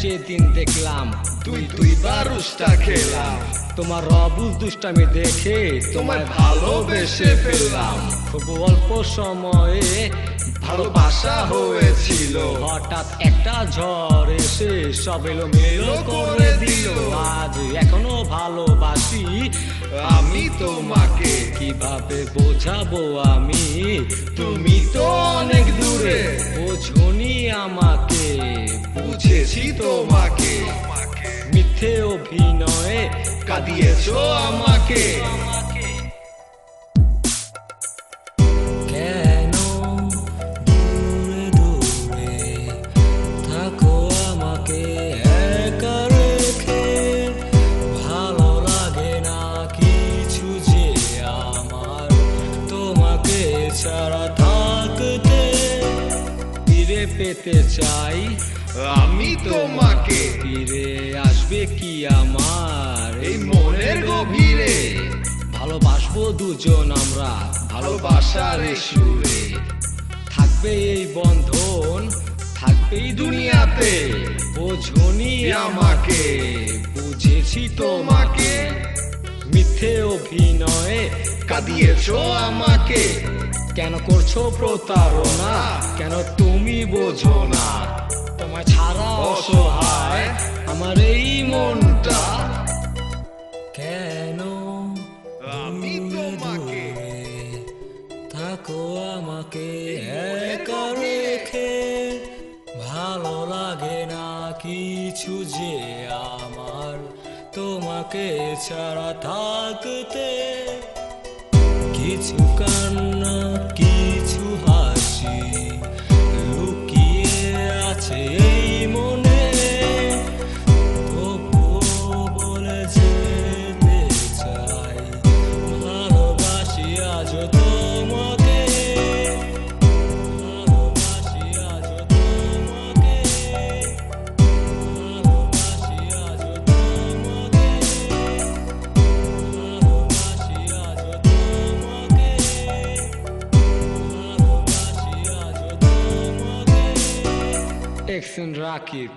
যেদিন দেখলাম তুই দুইবার উষ্টা খেলাম, তোমার অবুঝ দুষ্টামি দেখে তোমায় ভালোবেসে ফেললাম। খুব অল্প সময়ে ভালোবাসা হয়েছিল, হঠাৎ একটা ঝড় এসে সব এলোমেলো করে দিল। আজ এখনো ভালোবাসি আমি তোমাকে। কিভাবে বোঝাবো আমি, তুমি তো অনেক দূরে, বোঝনি আমাকে। বুঝেছি তোমাকে। মিথ্যে অভিনয়ে কাঁদিয়েছো আমাকে। কেন দূরে দূরে থাকো আমাকে একা রেখে? ভালো লাগে না কিছু যে আমার তোমাকে ছাড়া থাকতে। ফিরে পেতে চাই আমি তোমাকে। ফিরে আসবে কি আমার এই মনের গভীরে ভালোবাসবো দুজন আমরা ভালোবাসার সুরে। থাকবে এই বন্ধন, থাকবে এই দুনিয়াতে। বোঝনি আমাকে, বুঝেছি তোমাকে। মিথ্যে অভিনয়ে কাঁদিয়েছো আমাকে। কেন করছো প্রতারণা? কেন তুমি বোঝো না? তোমায় ছাড়া অসহায় আমার এই মনটা। কেন আমি তোমাকে। থাকো আমাকে একা রেখে? ভালো লাগে না কিছু যে আমার তোমাকে ছাড়া থাকতে। কিছু কান্না কিছু হাসি লুকিয়ে আছে এই মনে। তবুও বলে যেতে চাই ভালোবাসি আজ তোমাকে। ভালোবাসি আজ তোমাকে। ভালোবাসি আজ তোমাকে। ভালোবাসি আজ তোমাকে। ভালোবাসি আজ তোমাকে। এক্সন রাকিব।